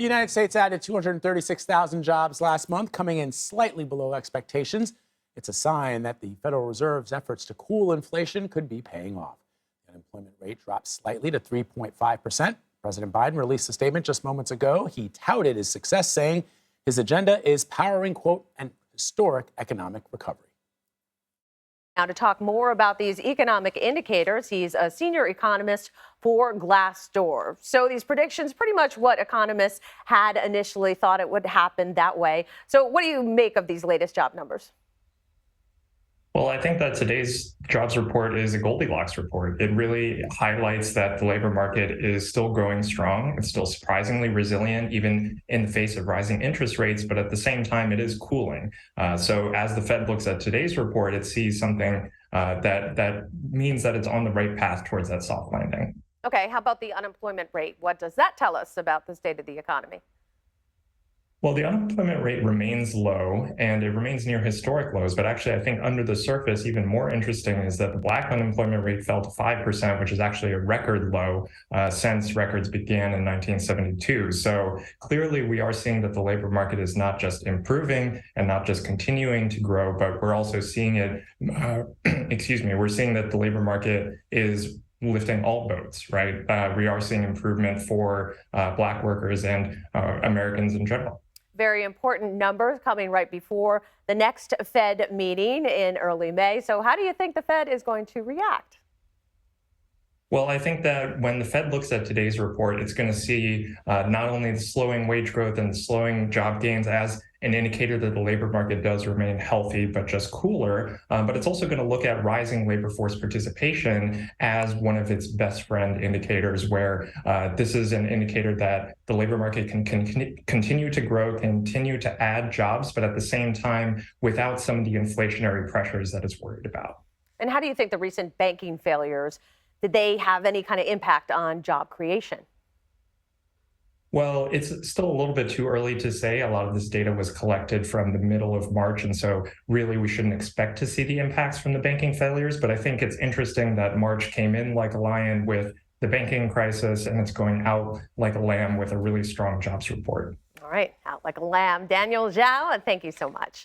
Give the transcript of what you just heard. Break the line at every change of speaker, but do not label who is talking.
The United States added 236,000 jobs last month, coming in slightly below expectations. It's a sign that the Federal Reserve's efforts to cool inflation could be paying off. The unemployment rate dropped slightly to 3.5%. President Biden released a statement just moments ago. He touted his success, saying his agenda is powering, quote, an historic economic recovery.
Now, to talk more about these economic indicators, he's a senior economist for Glassdoor. So these predictions, pretty much what economists had initially thought it would happen that way. So what do you make of these latest job numbers?
Well, I think that today's jobs report is a Goldilocks report. It really highlights that the labor market is still growing strong. It's still surprisingly resilient, even in the face of rising interest rates, but at the same time, it is cooling. So as the Fed looks at today's report, it sees something that means that it's on the right path towards that soft landing.
Okay, how about the unemployment rate? What does that tell us about the state of the economy?
Well, the unemployment rate remains low and it remains near historic lows. But actually, I think under the surface, even more interesting is that the Black unemployment rate fell to 5%, which is actually a record low since records began in 1972. So clearly, we are seeing that the labor market is not just improving and not just continuing to grow, but we're also seeing it, we're seeing that the labor market is lifting all boats, right? We are seeing improvement for Black workers and Americans in general.
Very important numbers coming right before the next Fed meeting in early May. So how do you think the Fed is going to react?
Well, I think that when the Fed looks at today's report, it's going to see not only the slowing wage growth and the slowing job gains as an indicator that the labor market does remain healthy, but just cooler. But it's also going to look at rising labor force participation as one of its best friend indicators, where this is an indicator that the labor market can continue to grow, continue to add jobs, but at the same time, without some of the inflationary pressures that it's worried about.
And how do you think the recent banking failures, did they have any kind of impact on job creation?
Well, it's still a little bit too early to say. A lot of this data was collected from the middle of March, and so really we shouldn't expect to see the impacts from the banking failures. But I think it's interesting that March came in like a lion with the banking crisis, and it's going out like a lamb with a really strong jobs report.
All right, out like a lamb. Daniel Zhao, thank you so much.